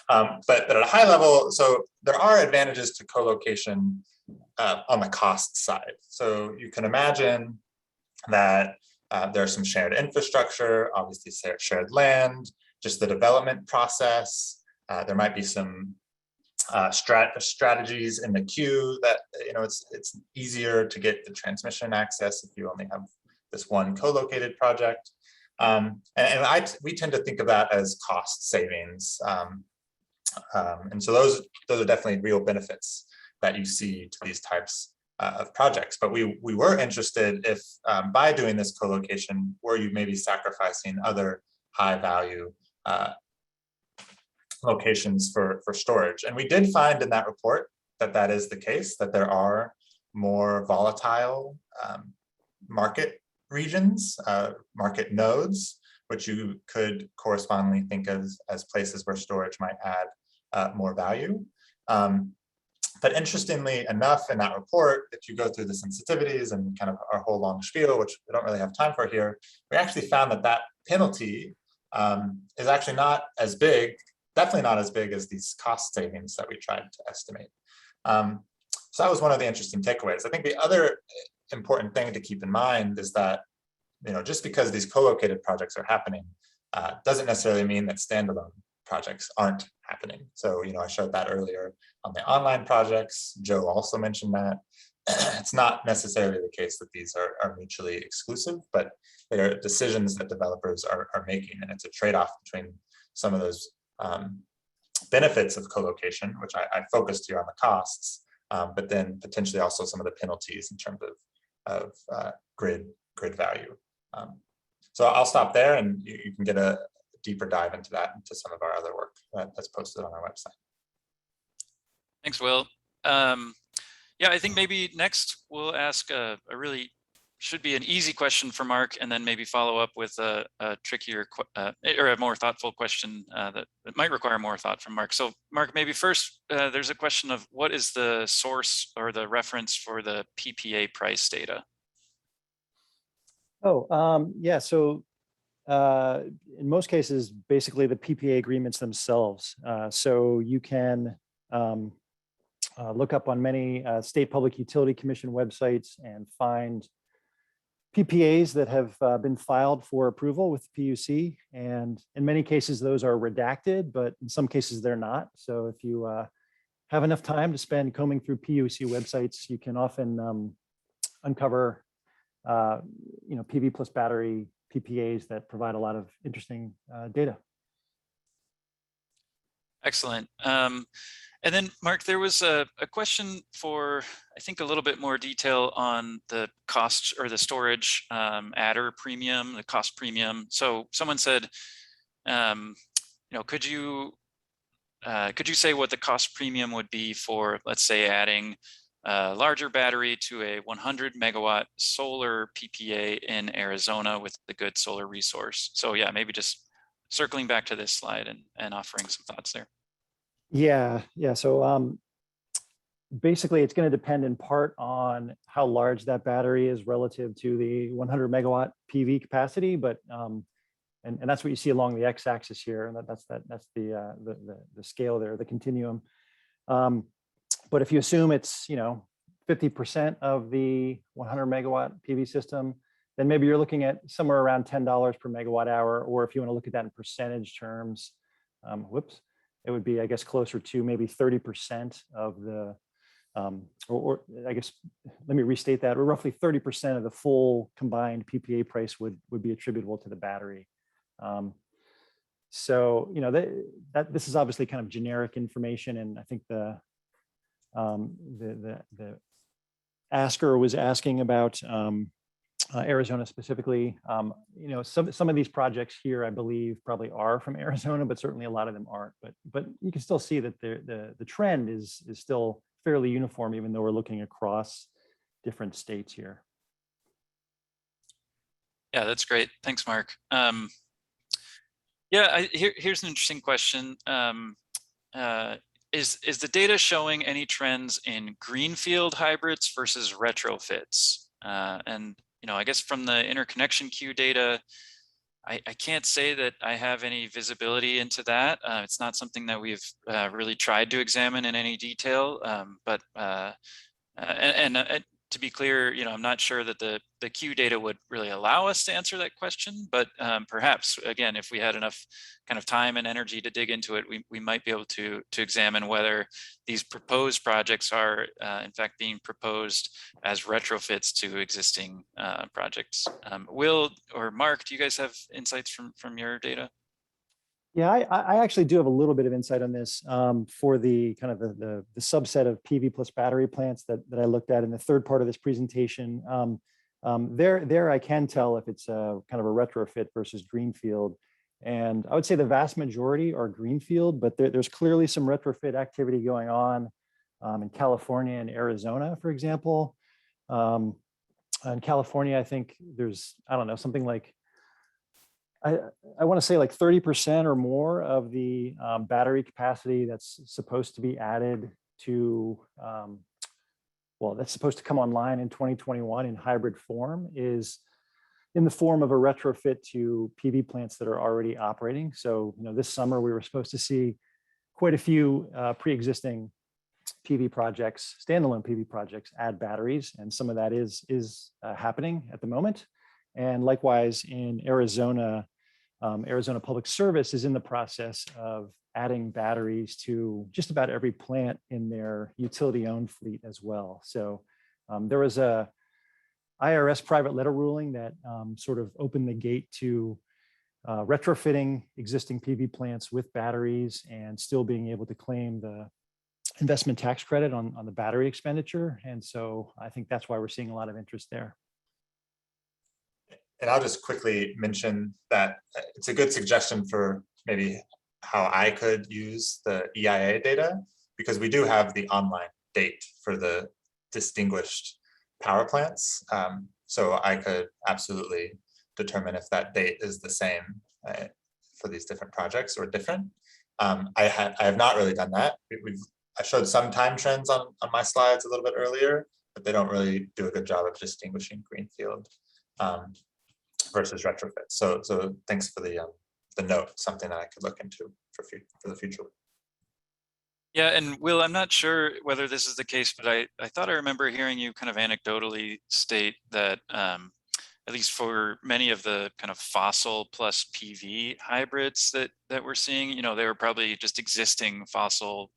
But at a high level, so there are advantages to co-location on the cost side. So you can imagine that there's some shared infrastructure, obviously shared land, just the development process. There might be some strategies in the queue that, it's easier to get the transmission access if you only have this one co-located project. And we tend to think of that as cost savings. And so those are definitely real benefits that you see to these types of projects. But we were interested if by doing this co-location, were you maybe sacrificing other high value locations for storage? And we did find in that report that that is the case, that there are more volatile market regions, market nodes, which you could correspondingly think of as places where storage might add more value. But interestingly enough, in that report, if you go through the sensitivities and kind of our whole long spiel, which we don't really have time for here, we actually found that that penalty is actually not as big, definitely not as big as these cost savings that we tried to estimate. So that was one of the interesting takeaways. I think the other important thing to keep in mind is that, just because these co-located projects are happening, doesn't necessarily mean that standalone projects aren't happening. So, I showed that earlier on the online projects. Joe also mentioned that. It's not necessarily the case that these are mutually exclusive, but they are decisions that developers are making. And it's a trade-off between some of those benefits of co-location, which I focused here on the costs, but then potentially also some of the penalties in terms of grid value. So I'll stop there, and you can get a deeper dive into that, into some of our other work that's posted on our website. Thanks, Will. Yeah, I think maybe next we'll ask a really should be an easy question for Mark, and then maybe follow up with a trickier or a more thoughtful question that might require more thought from Mark. So Mark, maybe first, there's a question of what is the source or the reference for the PPA price data? Oh, yeah. So in most cases, basically the PPA agreements themselves. So you can look up on many state public utility commission websites and find PPAs that have been filed for approval with the PUC. And in many cases, those are redacted, but in some cases they're not. So if you have enough time to spend combing through PUC websites, you can often uncover PV plus battery PPAs that provide a lot of interesting data. Excellent. And then Mark, there was a question for, I think, a little bit more detail on the cost or the storage adder premium, the cost premium. So someone said, could you say what the cost premium would be for, let's say, adding a larger battery to a 100 megawatt solar PPA in Arizona with a good solar resource? So yeah, maybe just circling back to this slide and offering some thoughts there. Yeah. So basically, it's going to depend in part on how large that battery is relative to the 100 megawatt PV capacity. But and that's what you see along the x-axis here, and that's the scale there, the continuum. But if you assume it's 50% of the 100 megawatt PV system, then maybe you're looking at somewhere around $10 per megawatt hour. Or if you want to look at that in percentage terms, it would be, I guess, closer to maybe 30% of the or I guess, let me restate that, or roughly 30% of the full combined PPA price would be attributable to the battery. So, you know, this is obviously kind of generic information, and I think the asker was asking about Arizona specifically. You know, some of these projects here, I believe, probably are from Arizona, but certainly a lot of them aren't. But you can still see that the trend is still fairly uniform, even though we're looking across different states here. Yeah, that's great. Thanks, Mark. Yeah, here's an interesting question. Is the data showing any trends in greenfield hybrids versus retrofits? And you know, I guess from the interconnection queue data, I can't say that I have any visibility into that. It's not something that we've really tried to examine in any detail. To be clear, you know, I'm not sure that the queue data would really allow us to answer that question, but perhaps, again, if we had enough kind of time and energy to dig into it, we might be able to examine whether these proposed projects are in fact being proposed as retrofits to existing projects. Will or Mark, do you guys have insights from your data? Yeah, I actually do have a little bit of insight on this for the kind of the subset of PV plus battery plants that I looked at in the third part of this presentation. There I can tell if it's a kind of a retrofit versus greenfield. And I would say the vast majority are greenfield, but there's clearly some retrofit activity going on in California and Arizona, for example. In California, I think there's, I don't know, something like, I want to say like 30% or more of the battery capacity that's supposed to be added to, well, that's supposed to come online in 2021 in hybrid form is in the form of a retrofit to PV plants that are already operating. So, you know, this summer we were supposed to see quite a few pre-existing PV projects, standalone PV projects, add batteries, and some of that is happening at the moment. And likewise in Arizona, Arizona Public Service is in the process of adding batteries to just about every plant in their utility-owned fleet as well. So there was a IRS private letter ruling that sort of opened the gate to retrofitting existing PV plants with batteries and still being able to claim the investment tax credit on the battery expenditure. And so I think that's why we're seeing a lot of interest there. And I'll just quickly mention that it's a good suggestion for maybe how I could use the EIA data, because we do have the online date for the distinguished power plants. So I could absolutely determine if that date is the same for these different projects or different. I have not really done that. I showed some time trends on my slides a little bit earlier, but they don't really do a good job of distinguishing greenfield versus retrofit. So thanks for the note, something that I could look into for the future. Yeah, and Will, I'm not sure whether this is the case, but I thought I remember hearing you kind of anecdotally state that at least for many of the kind of fossil plus PV hybrids that we're seeing, you know, they were probably just existing fossil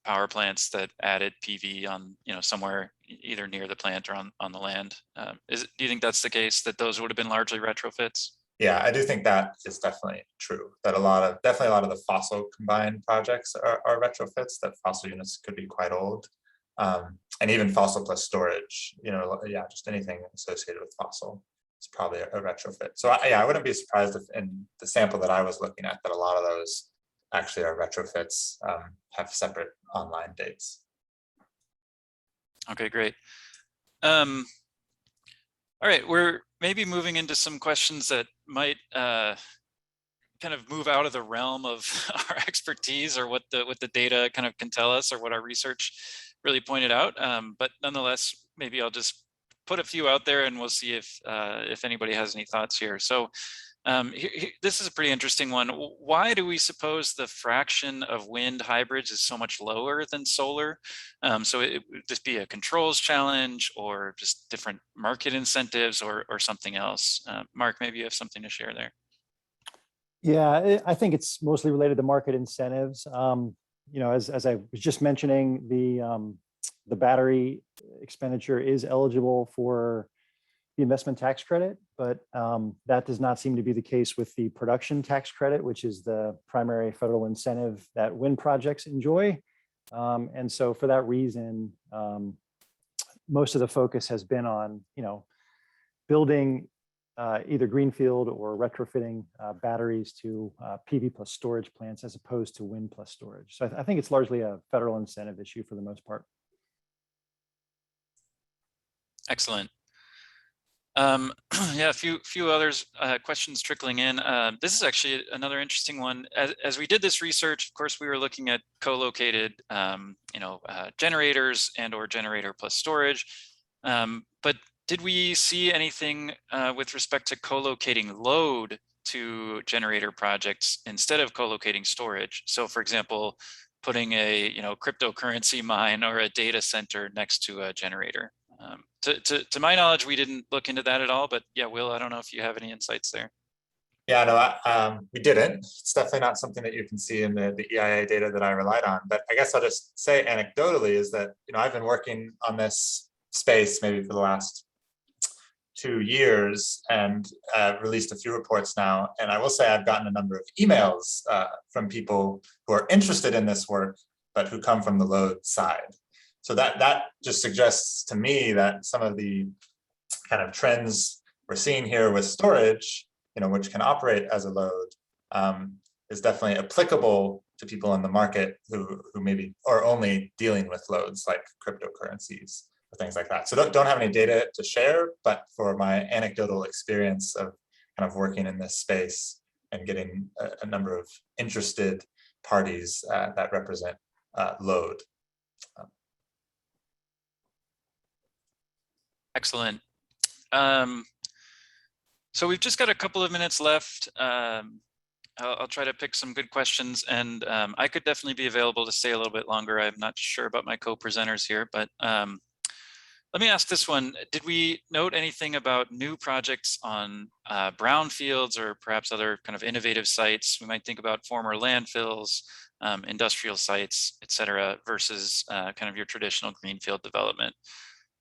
power plants that added PV on, you know, somewhere either near the plant or on the land. Do you think that's the case, that those would have been largely retrofits? Yeah, I do think that is definitely true. That definitely a lot of the fossil combined projects are retrofits. That fossil units could be quite old, and even fossil plus storage. You know, yeah, just anything associated with fossil is probably a retrofit. So yeah, I wouldn't be surprised if in the sample that I was looking at that a lot of those actually are retrofits, have separate online dates. Okay, great. All right, we're maybe moving into some questions that might kind of move out of the realm of our expertise or what the data kind of can tell us or what our research really pointed out. But nonetheless, maybe I'll just put a few out there and we'll see if anybody has any thoughts here. So this is a pretty interesting one. Why do we suppose the fraction of wind hybrids is so much lower than solar? So it would just be a controls challenge or just different market incentives or something else? Mark, maybe you have something to share there. Yeah, I think it's mostly related to market incentives. You know, as I was just mentioning, the battery expenditure is eligible for the investment tax credit, but that does not seem to be the case with the production tax credit, which is the primary federal incentive that wind projects enjoy. And so for that reason, most of the focus has been on, building either greenfield or retrofitting batteries to PV plus storage plants as opposed to wind plus storage. So I think it's largely a federal incentive issue for the most part. Excellent. Yeah, a few others questions trickling in. This is actually another interesting one. As we did this research, of course, we were looking at co-located, generators and or generator plus storage. But did we see anything with respect to co-locating load to generator projects instead of co-locating storage? So, for example, putting a cryptocurrency mine or a data center next to a generator. To my knowledge, we didn't look into that at all, but yeah, Will, I don't know if you have any insights there. Yeah, no, we didn't. It's definitely not something that you can see in the EIA data that I relied on. But I guess I'll just say anecdotally is that, I've been working on this space maybe for the last 2 years and released a few reports now. And I will say I've gotten a number of emails from people who are interested in this work, but who come from the load side. So that just suggests to me that some of the kind of trends we're seeing here with storage, which can operate as a load, is definitely applicable to people in the market who maybe are only dealing with loads like cryptocurrencies or things like that. So don't have any data to share, but for my anecdotal experience of kind of working in this space and getting a number of interested parties that represent load. Excellent. So we've just got a couple of minutes left. I'll try to pick some good questions, and I could definitely be available to stay a little bit longer. I'm not sure about my co-presenters here, but let me ask this one. Did we note anything about new projects on brownfields or perhaps other kind of innovative sites? We might think about former landfills, industrial sites, et cetera, versus kind of your traditional greenfield development.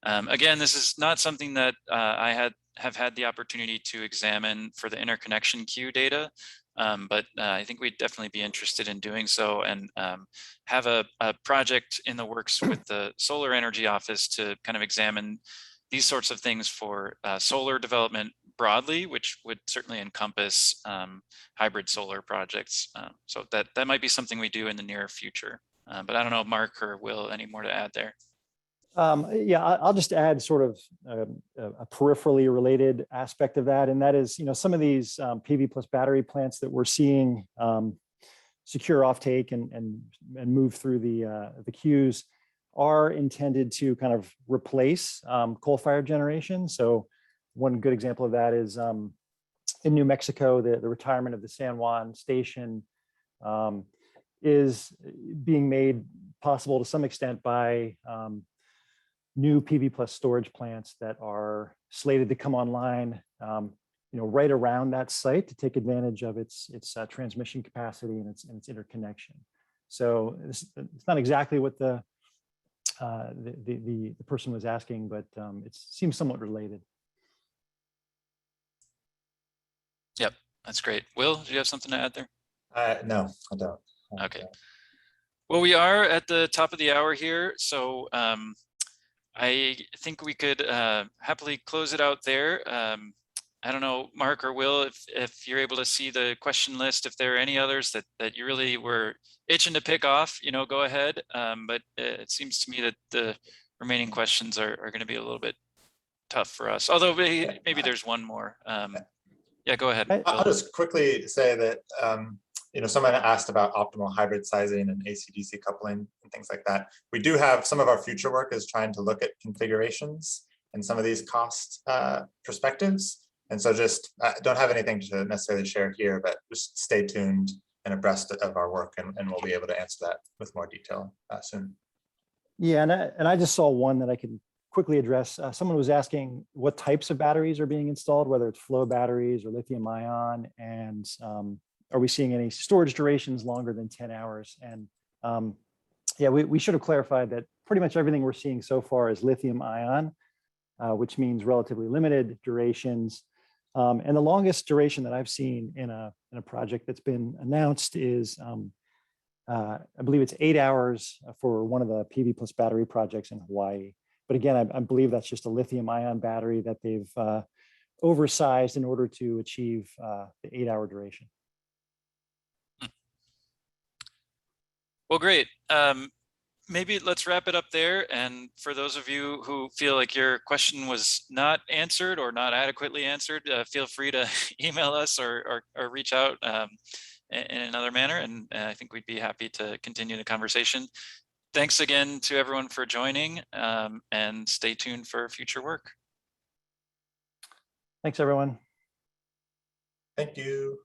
Again, this is not something that I have had the opportunity to examine for the interconnection queue data, but I think we'd definitely be interested in doing so and have a project in the works with the Solar Energy Office to kind of examine these sorts of things for solar development broadly, which would certainly encompass hybrid solar projects. So that might be something we do in the near future. But I don't know, Mark or Will, any more to add there? Yeah, I'll just add sort of a peripherally related aspect of that. And that is, some of these PV plus battery plants that we're seeing secure offtake and move through the queues are intended to kind of replace coal-fired generation. So one good example of that is in New Mexico, the retirement of the San Juan station is being made possible to some extent by new PV plus storage plants that are slated to come online, right around that site to take advantage of its transmission capacity and its interconnection. So it's not exactly what the person was asking, but it seems somewhat related. Yep, that's great. Will, do you have something to add there? No, I don't. Okay. Well, we are at the top of the hour here, so I think we could happily close it out there. I don't know, Mark or Will, if you're able to see the question list, if there are any others that you really were itching to pick off, go ahead. But it seems to me that the remaining questions are going to be a little bit tough for us. Although maybe there's one more. Yeah, go ahead. I'll just quickly say that, someone asked about optimal hybrid sizing and AC/DC coupling and things like that. We do have some of our future work is trying to look at configurations and some of these cost perspectives. And so just don't have anything to necessarily share here, but just stay tuned and abreast of our work, and we'll be able to answer that with more detail soon. Yeah, and I just saw one that I could quickly address. Someone was asking what types of batteries are being installed, whether it's flow batteries or lithium ion, and are we seeing any storage durations longer than 10 hours? And yeah, we should have clarified that pretty much everything we're seeing so far is lithium ion, which means relatively limited durations. And the longest duration that I've seen in a project that's been announced is, I believe it's 8 hours for one of the PV plus battery projects in Hawaii. But again, I believe that's just a lithium ion battery that they've oversized in order to achieve the 8-hour duration. Well, great. Maybe let's wrap it up there. And for those of you who feel like your question was not answered or not adequately answered, feel free to email us or reach out in another manner. And I think we'd be happy to continue the conversation. Thanks again to everyone for joining, and stay tuned for future work. Thanks, everyone. Thank you.